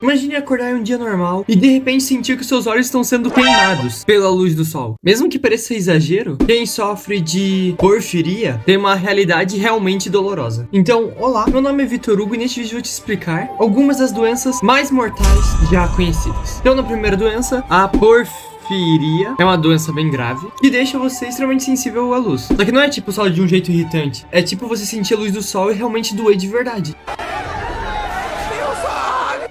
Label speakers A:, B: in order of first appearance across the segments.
A: Imagine acordar em um dia normal e de repente sentir que seus olhos estão sendo queimados pela luz do sol. Mesmo que pareça exagero, quem sofre de porfiria tem uma realidade realmente dolorosa. Então, olá, meu nome é Vitor Hugo e neste vídeo eu vou te explicar algumas das doenças mais mortais já conhecidas. Então, na primeira doença, a porfiria é uma doença bem grave que deixa você extremamente sensível à luz. Só que não é tipo só de um jeito irritante, é tipo você sentir a luz do sol e realmente doer de verdade.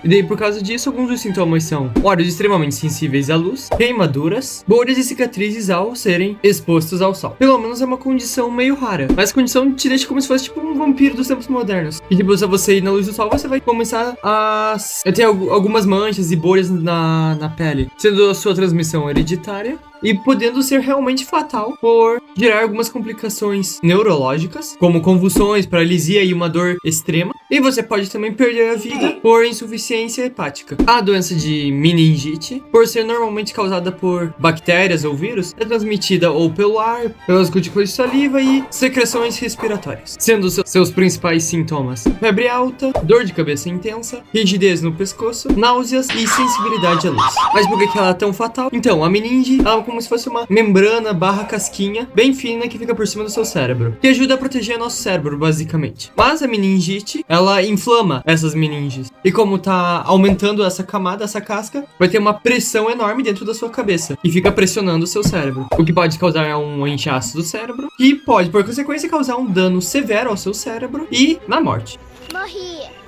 A: E daí, por causa disso, alguns dos sintomas são olhos extremamente sensíveis à luz, queimaduras, bolhas e cicatrizes ao serem expostos ao sol. Pelo menos é uma condição meio rara, mas a condição te deixa como se fosse tipo um vampiro dos tempos modernos. E tipo, se você ir na luz do sol, você vai começar a ter algumas manchas e bolhas na pele, sendo a sua transmissão hereditária e podendo ser realmente fatal por gerar algumas complicações neurológicas, como convulsões, paralisia e uma dor extrema. E você pode também perder a vida por insuficiência hepática. A doença de meningite, por ser normalmente causada por bactérias ou vírus, é transmitida ou pelo ar, pelas gotículas de saliva e secreções respiratórias, sendo seus principais sintomas febre alta, dor de cabeça intensa, rigidez no pescoço, náuseas e sensibilidade à luz. Mas por que ela é tão fatal? Então, a meninge é como se fosse uma membrana barra casquinha bem fina que fica por cima do seu cérebro, que ajuda a proteger nosso cérebro, basicamente. Mas a meningite, ela inflama essas meninges. E como tá aumentando essa camada, essa casca, vai ter uma pressão enorme dentro da sua cabeça e fica pressionando o seu cérebro, o que pode causar um inchaço do cérebro e pode, por consequência, causar um dano severo ao seu cérebro e na morte.
B: Morri.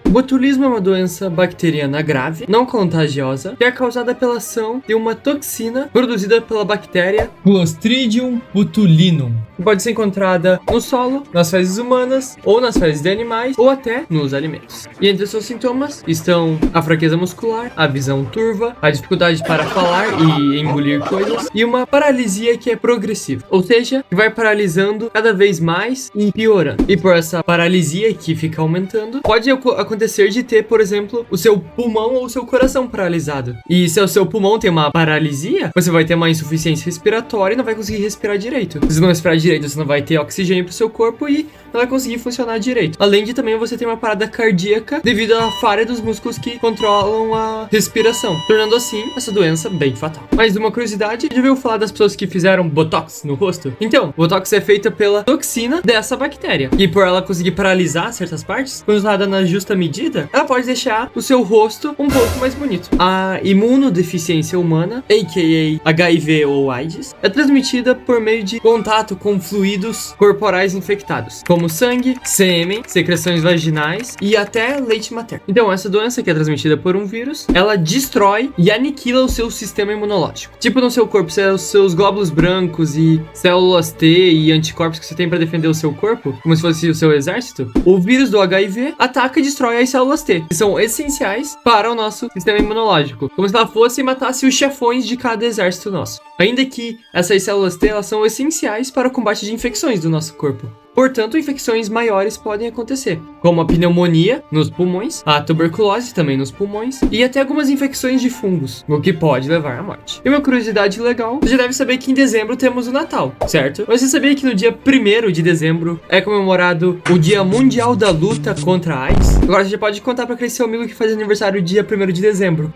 A: O botulismo é uma doença bacteriana grave, não contagiosa, que é causada pela ação de uma toxina produzida pela bactéria Clostridium botulinum, que pode ser encontrada no solo, nas fezes humanas, ou nas fezes de animais, ou até nos alimentos. E entre os seus sintomas estão a fraqueza muscular, a visão turva, a dificuldade para falar e engolir coisas, e uma paralisia que é progressiva, ou seja, que vai paralisando cada vez mais e piorando. E por essa paralisia que fica aumentando, pode acontecer de ter, por exemplo, o seu pulmão ou o seu coração paralisado. E se o seu pulmão tem uma paralisia, você vai ter uma insuficiência respiratória e não vai conseguir respirar direito. Se você não respirar direito, você não vai ter oxigênio pro seu corpo e não vai conseguir funcionar direito. Além de também você ter uma parada cardíaca devido à falha dos músculos que controlam a respiração, tornando assim essa doença bem fatal. Mais uma curiosidade, já ouviu falar das pessoas que fizeram botox no rosto? Então, botox é feita pela toxina dessa bactéria. E por ela conseguir paralisar certas partes, quando usada na justa medida, ela pode deixar o seu rosto um pouco mais bonito. A imunodeficiência humana, a.k.a. HIV ou AIDS, é transmitida por meio de contato com fluidos corporais infectados, como sangue, sêmen, secreções vaginais e até leite materno. Então, essa doença que é transmitida por um vírus, ela destrói e aniquila o seu sistema imunológico. Tipo, no seu corpo, os seus glóbulos brancos e células T e anticorpos que você tem para defender o seu corpo, como se fosse o seu exército, o vírus do HIV ataca e destrói as células T, que são essenciais para o nosso sistema imunológico, como se ela fosse e matasse os chefões de cada exército nosso. Ainda que essas células T, elas são essenciais para o combate de infecções do nosso corpo. Portanto, infecções maiores podem acontecer, como a pneumonia nos pulmões, a tuberculose também nos pulmões, e até algumas infecções de fungos, o que pode levar à morte. E uma curiosidade legal, você já deve saber que em dezembro temos o Natal, certo? Mas você sabia que no dia 1º de dezembro é comemorado o Dia Mundial da Luta contra a AIDS? Agora você já pode contar para aquele seu amigo que faz aniversário dia 1º de dezembro.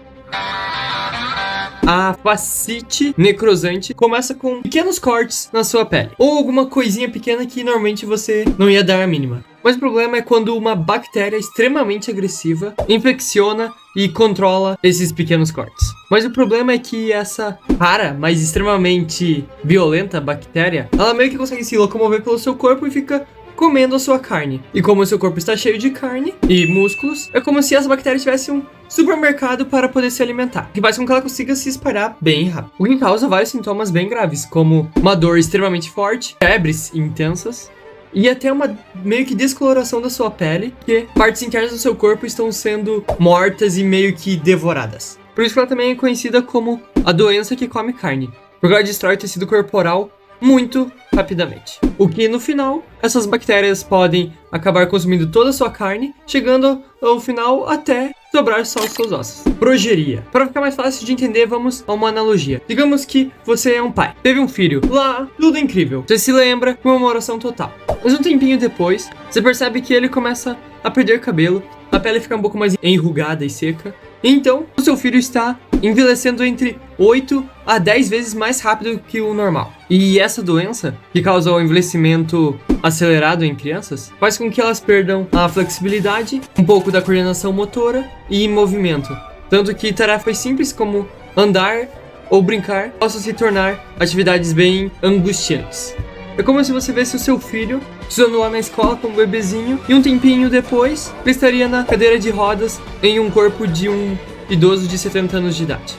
A: A fascite necrosante começa com pequenos cortes na sua pele, ou alguma coisinha pequena que normalmente você não ia dar a mínima. Mas o problema é quando uma bactéria extremamente agressiva infecciona e controla esses pequenos cortes. Mas o problema é que essa rara, mas extremamente violenta bactéria, ela meio que consegue se locomover pelo seu corpo e fica comendo a sua carne. E como o seu corpo está cheio de carne e músculos, é como se essa bactéria tivesse um supermercado para poder se alimentar, que faz com que ela consiga se espalhar bem rápido. O que causa vários sintomas bem graves, como uma dor extremamente forte, febres intensas, e até uma meio que descoloração da sua pele, que partes internas do seu corpo estão sendo mortas e meio que devoradas. Por isso que ela também é conhecida como a doença que come carne, porque ela destrói o tecido corporal muito rapidamente. O que no final, essas bactérias podem acabar consumindo toda a sua carne, chegando ao final até sobrar só os seus ossos. Progeria. Para ficar mais fácil de entender, vamos a uma analogia. Digamos que você é um pai, teve um filho, lá, tudo incrível. Você se lembra, comemoração total. Mas um tempinho depois, você percebe que ele começa a perder cabelo a pele fica um pouco mais enrugada e seca. Então, o seu filho está envelhecendo entre 8 a 10 vezes mais rápido que o normal. E essa doença, que causa o envelhecimento acelerado em crianças, faz com que elas perdam a flexibilidade, um pouco da coordenação motora e movimento. Tanto que tarefas simples como andar ou brincar possam se tornar atividades bem angustiantes. É como se você visse o seu filho estudando lá na escola como bebezinho e um tempinho depois ele estaria na cadeira de rodas em um corpo de um idoso de 70 anos de idade.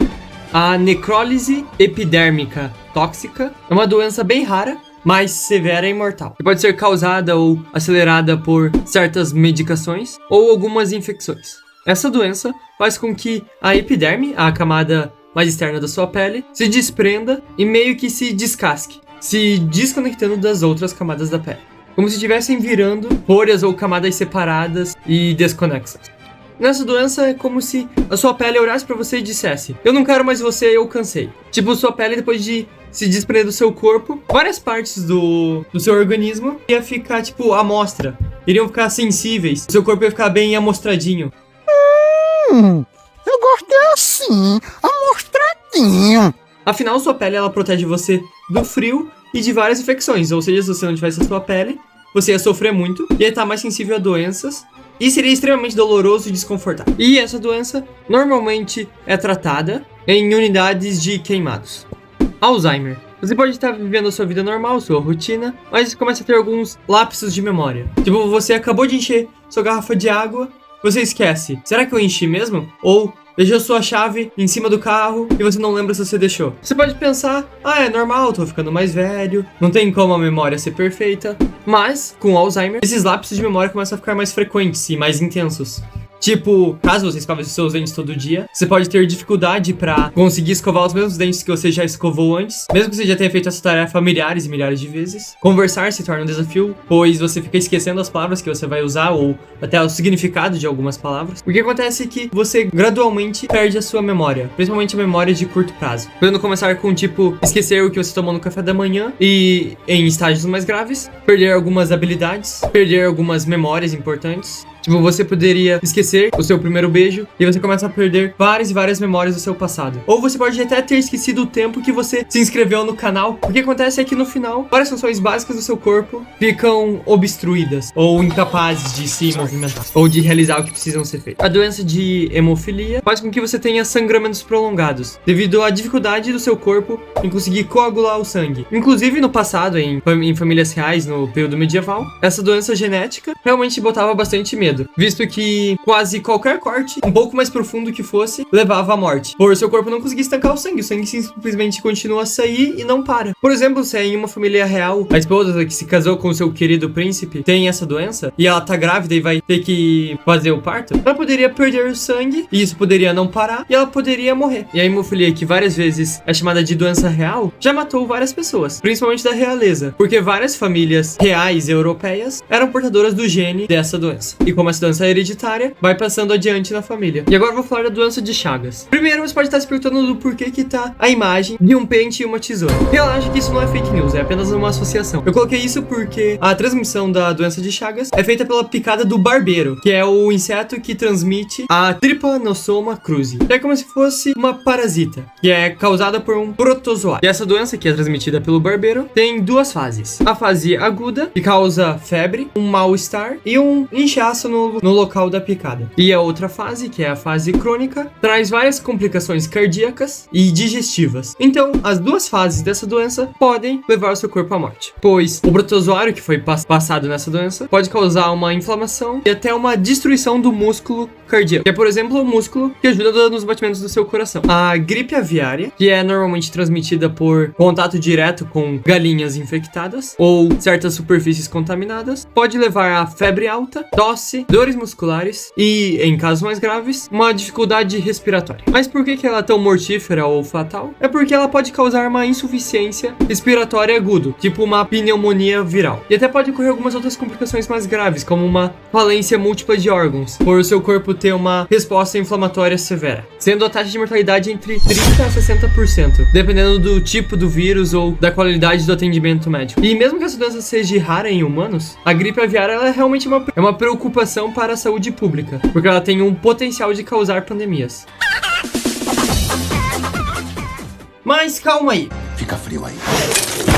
A: A necrólise epidérmica tóxica é uma doença bem rara, mais severa e mortal, que pode ser causada ou acelerada por certas medicações ou algumas infecções. Essa doença faz com que a epiderme, a camada mais externa da sua pele, se desprenda e meio que se descasque, se desconectando das outras camadas da pele, como se estivessem virando bolhas ou camadas separadas e desconexas. Nessa doença é como se a sua pele olhasse pra você e dissesse: eu não quero mais você, eu cansei. Tipo, sua pele, depois de se desprender do seu corpo, várias partes do seu organismo ia ficar, tipo, à mostra. Iriam ficar sensíveis, o seu corpo ia ficar bem amostradinho.
B: Eu gostei assim, amostradinho.
A: Afinal, sua pele, ela protege você do frio e de várias infecções. Ou seja, se você não tivesse a sua pele, você ia sofrer muito, ia estar mais sensível a doenças e seria extremamente doloroso e desconfortável. E essa doença normalmente é tratada em unidades de queimados. Alzheimer. Você pode estar vivendo a sua vida normal, sua rotina, mas começa a ter alguns lapsos de memória. Tipo, você acabou de encher sua garrafa de água, você esquece: será que eu enchi mesmo? Ou deixou sua chave em cima do carro e você não lembra se você deixou. Você pode pensar: é normal, tô ficando mais velho, não tem como a memória ser perfeita. Mas, com Alzheimer, esses lapsos de memória começam a ficar mais frequentes e mais intensos. Tipo, caso você escove os seus dentes todo dia, você pode ter dificuldade pra conseguir escovar os mesmos dentes que você já escovou antes, mesmo que você já tenha feito essa tarefa milhares e milhares de vezes. Conversar se torna um desafio, pois você fica esquecendo as palavras que você vai usar ou até o significado de algumas palavras. O que acontece é que você gradualmente perde a sua memória, principalmente a memória de curto prazo. Podendo começar com, tipo, esquecer o que você tomou no café da manhã e, em estágios mais graves, perder algumas habilidades, perder algumas memórias importantes. Tipo, você poderia esquecer o seu primeiro beijo e você começa a perder várias e várias memórias do seu passado. Ou você pode até ter esquecido o tempo que você se inscreveu no canal. O que acontece é que no final, várias funções básicas do seu corpo ficam obstruídas ou incapazes de se movimentar ou de realizar o que precisam ser feito. A doença de hemofilia faz com que você tenha sangramentos prolongados, devido à dificuldade do seu corpo em conseguir coagular o sangue. Inclusive, no passado, em famílias reais, no período medieval, essa doença genética realmente botava bastante medo, visto que quase qualquer corte, um pouco mais profundo que fosse, levava à morte, por seu corpo não conseguir estancar o sangue simplesmente continua a sair e não para. Por exemplo, se é em uma família real, a esposa que se casou com o seu querido príncipe tem essa doença, e ela tá grávida e vai ter que fazer o parto, ela poderia perder o sangue, e isso poderia não parar, e ela poderia morrer. E a hemofilia, que várias vezes é chamada de doença real, já matou várias pessoas, principalmente da realeza, porque várias famílias reais europeias eram portadoras do gene dessa doença. E como essa doença é hereditária, vai passando adiante na família. E agora eu vou falar da doença de Chagas. Primeiro, você pode estar se perguntando do porquê que tá a imagem de um pente e uma tesoura. Relaxa que isso não é fake news, é apenas uma associação. Eu coloquei isso porque a transmissão da doença de Chagas é feita pela picada do barbeiro, que é o inseto que transmite a Trypanosoma cruzi, que é como se fosse uma parasita, que é causada por um protozoário. E essa doença, que é transmitida pelo barbeiro, tem duas fases. A fase aguda, que causa febre, um mal-estar e um inchaço no local da picada. E a outra fase, que é a fase crônica, traz várias complicações cardíacas e digestivas. Então, as duas fases dessa doença podem levar o seu corpo à morte, pois o protozoário que foi passado nessa doença pode causar uma inflamação e até uma destruição do músculo cardíaco, que é, por exemplo, o músculo que ajuda nos batimentos do seu coração. A gripe aviária, que é normalmente transmitida por contato direto com galinhas infectadas ou certas superfícies contaminadas, pode levar a febre alta, tosse, dores musculares e, em casos mais graves, uma dificuldade respiratória. Mas por que ela é tão mortífera ou fatal? É porque ela pode causar uma insuficiência respiratória aguda, tipo uma pneumonia viral. E até pode ocorrer algumas outras complicações mais graves, como uma falência múltipla de órgãos, por o seu corpo ter uma resposta inflamatória severa, sendo a taxa de mortalidade entre 30% a 60%, dependendo do tipo do vírus ou da qualidade do atendimento médico. E mesmo que essa doença seja rara em humanos, a gripe aviária ela é realmente uma preocupação para a saúde pública, porque ela tem um potencial de causar pandemias. Mas calma aí.
B: Fica frio aí.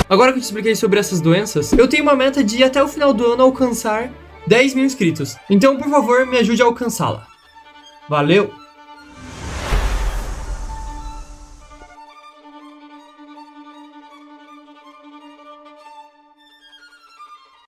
A: Agora que eu te expliquei sobre essas doenças, eu tenho uma meta de até o final do ano alcançar 10 mil inscritos. Então, por favor, me ajude a alcançá-la. Valeu!